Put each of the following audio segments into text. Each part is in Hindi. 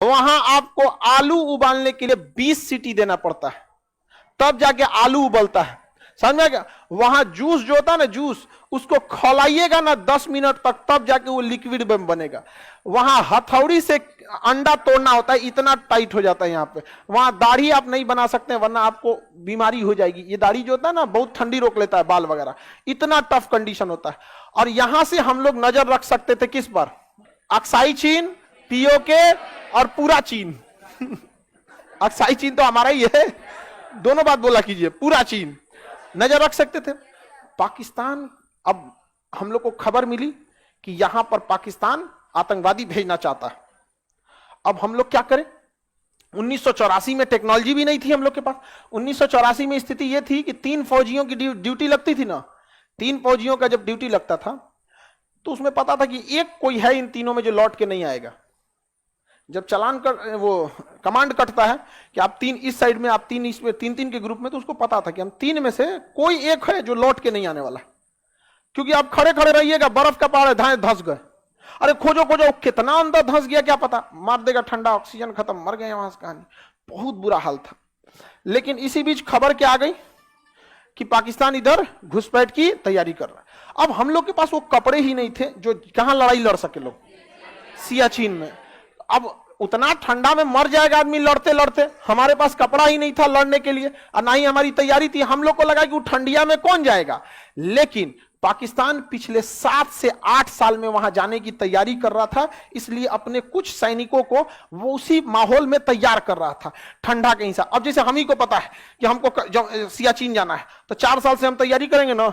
तो वहां आपको आलू उबालने के लिए 20 सीटी देना पड़ता है, तब जाके आलू उबलता है। समझ में क्या? वहां जूस जो होता है ना, जूस उसको खौलाइएगा ना 10 मिनट तक, तब जाके वो लिक्विड बनेगा। वहां हथौड़ी से अंडा तोड़ना होता है, इतना टाइट हो जाता है यहाँ पे। वहां दाढ़ी आप नहीं बना सकते, वरना आपको बीमारी हो जाएगी। ये दाढ़ी जो होता है ना, बहुत ठंडी रोक लेता है, बाल वगैरह, इतना टफ कंडीशन होता है। और यहां से हम लोग नजर रख सकते थे किस पर? अक्साई चीन, पीओके और पूरा चीन। अक्साई चीन तो हमारा ही है, दोनों बात बोला कीजिए, पूरा चीन नजर रख सकते थे। पाकिस्तान, अब हम लोग को खबर मिली कि यहां पर पाकिस्तान आतंकवादी भेजना चाहता है। अब हम लोग क्या करें? 1984 में टेक्नोलॉजी भी नहीं थी हम लोग के पास। 1984 में स्थिति यह थी कि 3 फौजियों की ड्यूटी लगती थी ना। 3 फौजियों का जब ड्यूटी लगता था तो उसमें पता था कि एक कोई है इन तीनों में जो लौट के नहीं आएगा। जब चलान कर वो कमांड कटता है कि आप 3 इस साइड में, आप 3 इस में, 3-3 के ग्रुप में, तो उसको पता था कि हम 3 में से कोई एक है जो लौट के नहीं आने वाला। क्योंकि आप खड़े खड़े रहिएगा, बर्फ का पहाड़ है, धाए धंस गए, अरे खोजो खोजो, कितना अंदर धंस गया क्या पता, मार देगा ठंडा, ऑक्सीजन खत्म, मर गए वहां से। कहानी बहुत बुरा हाल था। लेकिन इसी बीच खबर क्या आ गई कि पाकिस्तान इधर घुसपैठ की तैयारी कर रहा है। अब हम लोग के पास वो कपड़े ही नहीं थे जो कहां लड़ाई लड़ सके लोग, सियाचिन में। अब उतना ठंडा में मर जाएगा आदमी लड़ते लड़ते, हमारे पास कपड़ा ही नहीं था लड़ने के लिए, और ना ही हमारी तैयारी थी। हम लोग को लगा कि वो ठंडिया में कौन जाएगा। लेकिन पाकिस्तान पिछले 7 से 8 साल में वहां जाने की तैयारी कर रहा था, इसलिए अपने कुछ सैनिकों को वो उसी माहौल में तैयार कर रहा था, ठंडा के हिसाब। अब जैसे हम ही को पता है कि हमको सियाचिन जाना है, तो 4 साल से हम तैयारी करेंगे ना,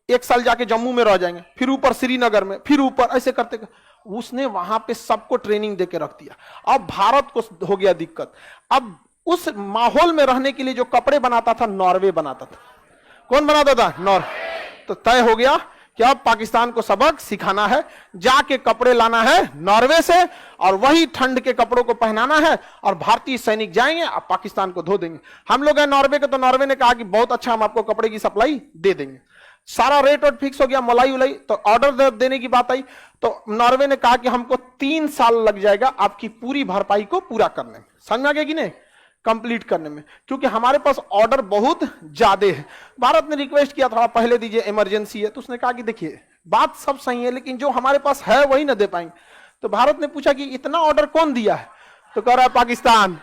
1 साल जाके जम्मू में रह जाएंगे, फिर ऊपर श्रीनगर में, फिर ऊपर, ऐसे करते उसने वहां पे सबको ट्रेनिंग देके रख दिया। अब भारत को हो गया दिक्कत। अब उस माहौल में रहने के लिए जो कपड़े बनाता था, नॉर्वे बनाता था। कौन बनाता था? नॉर्वे। तो तय हो गया कि अब पाकिस्तान को सबक सिखाना है, जाके कपड़े लाना है नॉर्वे से, और वही ठंड के कपड़ों को पहनाना है, और भारतीय सैनिक जाएंगे अब पाकिस्तान को धो देंगे। हम लोग हैं नॉर्वे के, तो नॉर्वे ने कहा कि बहुत अच्छा, हम आपको कपड़े की सप्लाई दे देंगे। सारा रेट और फिक्स हो गया, मलाई उलाई, तो ऑर्डर देने की बात आई, तो नॉर्वे ने कहा कि हमको 3 साल लग जाएगा आपकी पूरी भरपाई को पूरा करने में। समझ में आ गया कि नहीं? कंप्लीट करने में, क्योंकि हमारे पास ऑर्डर बहुत ज्यादा है। भारत ने रिक्वेस्ट किया थोड़ा पहले दीजिए, इमरजेंसी है। तो उसने कहा कि देखिए बात सब सही है, लेकिन जो हमारे पास है वही ना दे पाएंगे। तो भारत ने पूछा कि इतना ऑर्डर कौन दिया है? तो कह रहा है पाकिस्तान।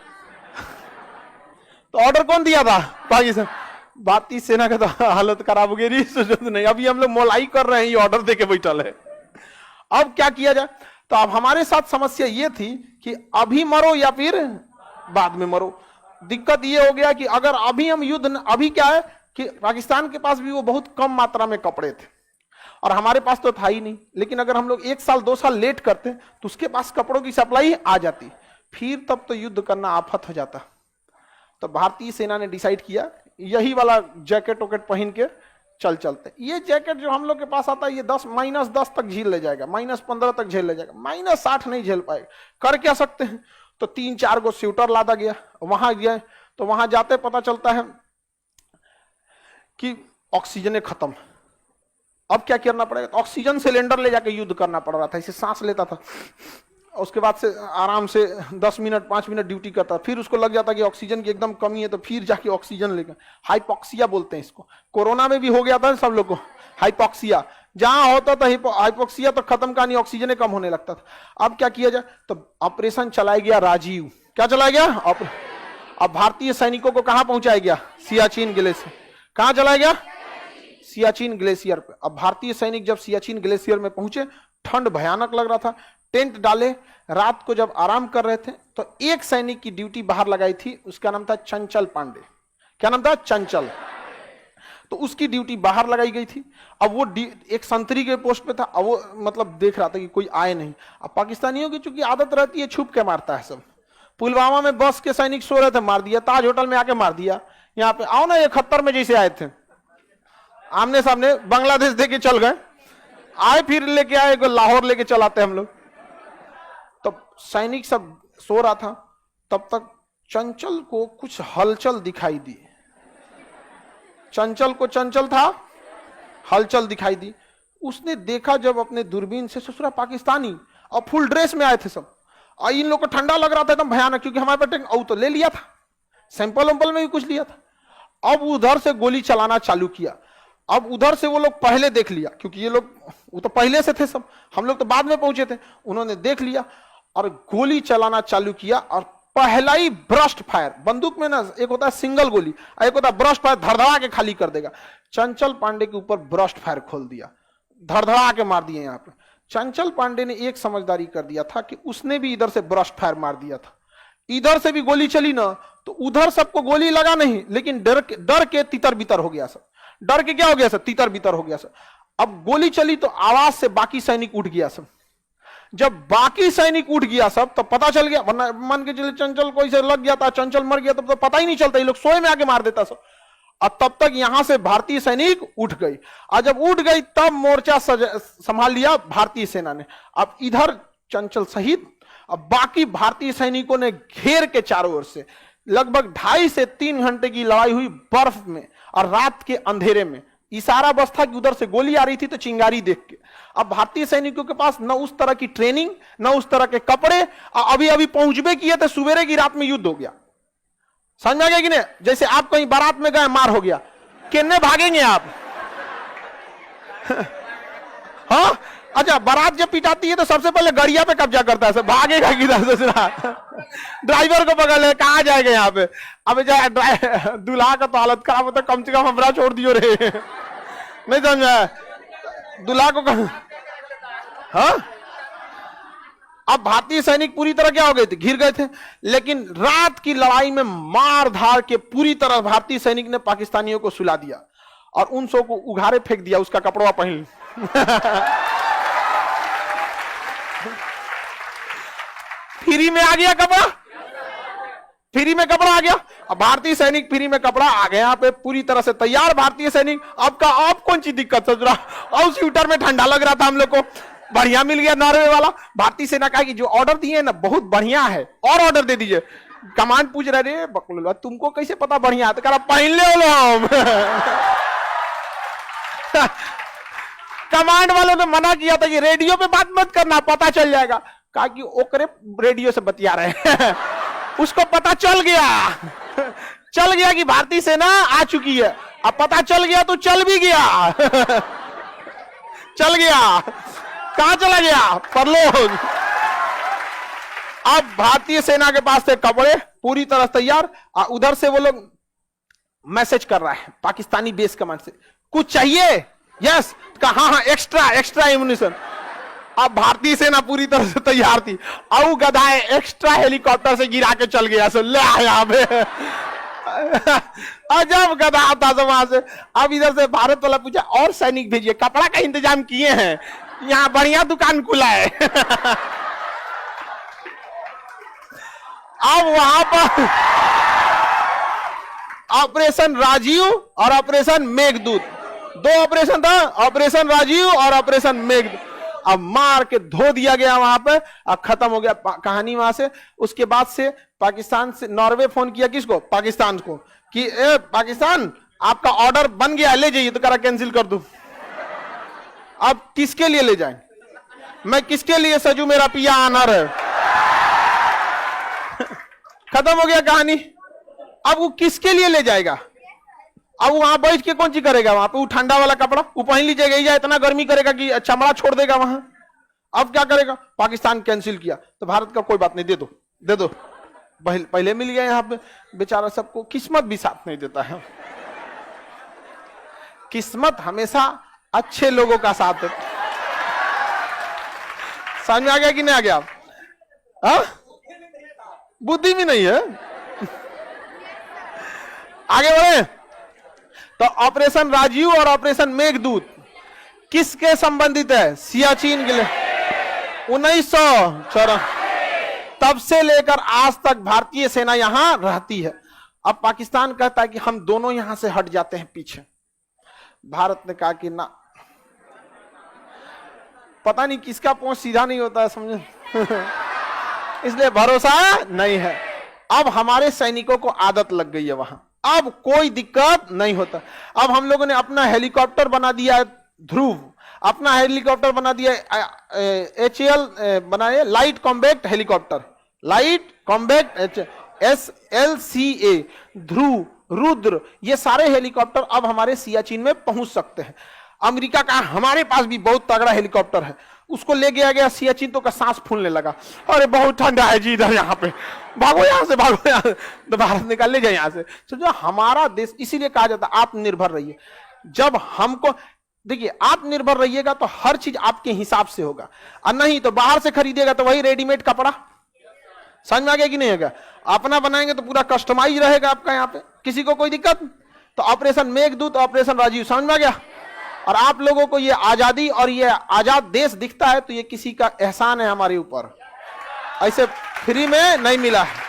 तो ऑर्डर कौन दिया था? पाकिस्तान। भारतीय सेना का तो हालत खराब हो गई, जरूरत नहीं, अभी हम लोग मोलाई कर रहे हैं, ये ऑर्डर देके बैठल है। अब क्या किया जाए? तो अब हमारे साथ समस्या ये थी कि अभी मरो या फिर बाद में मरो। दिक्कत ये हो गया कि अगर अभी हम युद्ध, अभी क्या है कि पाकिस्तान के पास भी वो बहुत कम मात्रा में कपड़े थे और हमारे पास तो था ही नहीं। लेकिन अगर हम लोग 1 साल 2 साल लेट करते तो उसके पास कपड़ों की सप्लाई आ जाती, फिर तब तो युद्ध करना आफत हो जाता। तो भारतीय सेना ने डिसाइड किया यही वाला जैकेट वैकेट पहन के चलते। ये जैकेट जो हम लोग के पास आता है ये -10 तक झेल ले जाएगा, -15 तक झेल ले जाएगा, -60 नहीं झेल पाएगा। कर क्या सकते हैं? तो 3-4 गो स्वेटर लादा गया। वहां गए तो वहां जाते पता चलता है कि ऑक्सीजन खत्म। अब क्या करना पड़ेगा? तो ऑक्सीजन सिलेंडर ले जाके युद्ध करना पड़ रहा था। इसे सांस लेता था, उसके बाद से आराम से 10 मिनट 5 मिनट ड्यूटी करता, फिर उसको लग जाता कि ऑक्सीजन की एकदम कमी है, तो फिर जाके ऑक्सीजन लेकर, हाइपोक्सिया बोलते हैं इसको। कोरोना में भी हो गया था सब लोग को हाइपोक्सिया, जहां होता था हाइपोक्सिया तो खत्म का नहीं, ऑक्सीजन कम होने लगता था। अब क्या किया जाए? तो ऑपरेशन चलाया गया राजीव। क्या चलाया गया? अब भारतीय सैनिकों को कहां पहुंचाया गया? सियाचिन ग्लेशियर। कहां चलाया गया? सियाचिन ग्लेशियर पे। अब भारतीय सैनिक जब सियाचिन ग्लेशियर में पहुंचे, ठंड भयानक लग रहा था, टेंट डाले, रात को जब आराम कर रहे थे तो एक सैनिक की ड्यूटी बाहर लगाई थी, उसका नाम था चंचल पांडे। क्या नाम था? चंचल। तो उसकी ड्यूटी बाहर लगाई गई थी। अब वो एक संतरी के पोस्ट पे था, अब वो मतलब देख रहा था कि कोई आए नहीं। अब पाकिस्तानियों की चूंकि आदत रहती है छुप के मारता है सब। पुलवामा में बस के सैनिक सो रहे थे, मार दिया। ताज होटल में आके मार दिया। यहाँ पे आओ ना, 71 में जैसे आए थे, आमने सामने बांग्लादेश देके चल गए, आए फिर लेके आए, लाहौर लेके चलाते हम लोग। तब सैनिक सब सो रहा था, तब तक चंचल को कुछ हलचल दिखाई दी। चंचल को चंचल था, हलचल दिखाई दी। उसने देखा जब अपने दूरबीन से, ससुरा पाकिस्तानी और फुल ड्रेस में आए थे सब। और इन लोग को ठंडा लग रहा था एकदम भयानक, क्योंकि हमारे पे तो ले लिया था, सैंपल वैंपल में भी कुछ लिया था। अब उधर से गोली चलाना चालू किया। अब उधर से वो लोग पहले देख लिया, क्योंकि ये लोग वो तो पहले से थे सब, हम लोग तो बाद में पहुंचे थे। उन्होंने देख लिया और गोली चलाना चालू किया। और पहला ही ब्रस्ट फायर, बंदूक में ना एक होता है सिंगल गोली, एक होता है ब्रस्ट फायर, धड़धड़ा के खाली कर देगा। चंचल पांडे के ऊपर ब्रस्ट फायर खोल दिया, धड़धड़ा के मार दिए। यहाँ पे चंचल पांडे ने एक समझदारी कर दिया था कि उसने भी इधर से ब्रस्ट फायर मार दिया था। इधर से भी गोली चली ना तो उधर सबको गोली लगा नहीं, लेकिन डर के तितर बितर हो गया सब। डर के क्या हो गया सब, तितर बितर हो गया सब। अब गोली चली तो आवाज से बाकी सैनिक उठ गया सब। जब बाकी सैनिक उठ गया सब तो पता चल गया, वरना मान के चले चंचल कोई से लग गया था, चंचल मर गया तब तो पता ही नहीं चलता, ये लोग सोए में आके मार देता सब। और तब तक यहां से भारतीय सैनिक उठ गई। और जब उठ गई तब मोर्चा संभाल लिया भारतीय सेना ने। अब इधर चंचल सहित अब बाकी भारतीय सैनिकों ने घेर के चारों ओर से लगभग 2.5 से 3 घंटे की लड़ाई हुई बर्फ में और रात के अंधेरे में। इशारा बस था कि उधर से गोली आ रही थी तो चिंगारी देख के। अब भारतीय सैनिकों के पास न उस तरह की ट्रेनिंग, न उस तरह के कपड़े, अभी अभी पहुंचबे किए थे, सुबेरे की रात में युद्ध हो गया। समझ में आ गया कि नहीं? जैसे आप कहीं बारात में गए, मार हो गया, कितने भागेंगे आप? हाँ, अच्छा, बारात जब पिटाती है तो सबसे पहले गड़िया पे कब्जा करता है, सब भागेगा किधर दूसरा। ड्राइवर को पकड़ ले, कहां जाएगा यहाँ पे? अब जाए दूल्हा का तो हालत खराब होता, कम से कम हमरा छोड़ दियो रे। नहीं समझा? दूल्हा को हाँ, अब भारतीय सैनिक पूरी तरह क्या हो गए थे, घिर गए थे। लेकिन रात की लड़ाई में मार धार के पूरी तरह भारतीय सैनिक ने पाकिस्तानियों को सुला दिया और उन सौ को उघाड़े फेंक दिया, उसका कपड़ा पहन। फ्री में आ गया कपड़ा, फ्री में कपड़ा आ गया। अब भारतीय सैनिक फ्री में कपड़ा आ गया, यहाँ पे पूरी तरह से तैयार भारतीय सैनिक। अब कौन सी दिक्कत सोच रहा? और स्वेटर में ठंडा लग रहा था हम लोग को, बढ़िया मिल गया नॉर्वे वाला। भारतीय सेना कहा कि जो ऑर्डर दिए ना बहुत बढ़िया है, और ऑर्डर दे दीजिए। कमांड पूछ रहे, रे बकलोल तुमको कैसे पता बढ़िया है? तो कह रहा पहन ले हम। कमांड वालों ने मना किया था कि रेडियो पे बात मत करना, पता चल जाएगा। कहा कि ओकरे रेडियो से बतिया रहे हैं। उसको पता चल गया कि भारतीय सेना आ चुकी है। अब पता चल गया तो चल भी गया। चल गया, कहां चला गया? परलोक। अब भारतीय सेना के पास थे कपड़े पूरी तरह तैयार। उधर से वो लोग मैसेज कर रहा है पाकिस्तानी बेस कमांड से, कुछ चाहिए? यस, कहा हाँ, एक्स्ट्रा एम्युनिशन। अब भारतीय सेना पूरी तरह से तैयार थी। अब गधाए एक्स्ट्रा हेलीकॉप्टर से गिरा के चल गया, सो ले आया अजब गधा आता सब वहां से। अब इधर से भारत वाला पूछा और सैनिक भेजिए, कपड़ा का इंतजाम किए हैं, यहाँ बढ़िया दुकान खुला है। अब वहां पर ऑपरेशन राजीव और ऑपरेशन मेघदूत, 2 ऑपरेशन था, ऑपरेशन राजीव और ऑपरेशन मेघदूत। अब मार के धो दिया गया वहां पे, अब खत्म हो गया कहानी वहां से। उसके बाद से पाकिस्तान से नॉर्वे फोन किया, किसको? पाकिस्तान को, कि ए पाकिस्तान आपका ऑर्डर बन गया, ले जाइए। तो करा कैंसिल कर दूं। अब किसके लिए ले जाएं? मैं किसके लिए सजू, मेरा पिया आनर है। खत्म हो गया कहानी। अब वो किसके लिए ले जाएगा? अब वहां बैठ के कौन सी करेगा? वहां पे वो ठंडा वाला कपड़ा वो पहन लीजिएगा, या इतना गर्मी करेगा कि चमड़ा छोड़ देगा वहां। अब क्या करेगा? पाकिस्तान कैंसिल किया तो भारत का कोई बात नहीं, दे दो, पहले मिल गया। यहाँ पे बेचारा सबको किस्मत भी साथ नहीं देता है। किस्मत हमेशा अच्छे लोगों का साथ देता। समझ में आ गया कि नहीं आ गया? हाँ, बुद्धि भी नहीं है। आगे बढ़े तो ऑपरेशन राजीव और ऑपरेशन मेघदूत किसके संबंधित है? सियाचिन के लिए 1954 तब से लेकर आज तक भारतीय सेना यहां रहती है। अब पाकिस्तान कहता है कि हम दोनों यहां से हट जाते हैं पीछे। भारत ने कहा कि ना, पता नहीं किसका पहुंच सीधा नहीं होता है, समझे? इसलिए भरोसा नहीं है। अब हमारे सैनिकों को आदत लग गई है वहां, अब कोई दिक्कत नहीं होता। अब हम लोगों ने अपना हेलीकॉप्टर बना दिया है ध्रुव, अपना हेलीकॉप्टर बना दिया HAL बनाए, light combat helicopter, light combat SLCA, ध्रुव, रुद्र, ये सारे हेलीकॉप्टर अब हमारे सियाचिन में पहुंच सकते हैं। अमेरिका का हमारे पास भी बहुत तगड़ा हेलीकॉप्टर है, उसको ले गया सियाचिन तो का सांस फूलने लगा, अरे बहुत ठंडा है जी इधर, यहाँ पे भागो, यहाँ से भागो, यहाँ से, तो भारत निकाल ले जाए यहाँ से। तो जो हमारा देश, इसीलिए कहा जाता है आत्मनिर्भर रहिए। जब हमको देखिए आत्मनिर्भर रहिएगा तो हर चीज आपके हिसाब से होगा, और नहीं तो बाहर से खरीदेगा तो वही रेडीमेड कपड़ा। समझ में आ गया कि नहीं होगा? अपना बनाएंगे तो पूरा कस्टमाइज रहेगा आपका, यहाँ पे किसी को कोई दिक्कत। तो ऑपरेशन मेघदूत, ऑपरेशन राजीव, समझ में आ गया? और आप लोगों को ये आजादी और ये आजाद देश दिखता है तो ये किसी का एहसान है हमारे ऊपर, ऐसे फ्री में नहीं मिला है।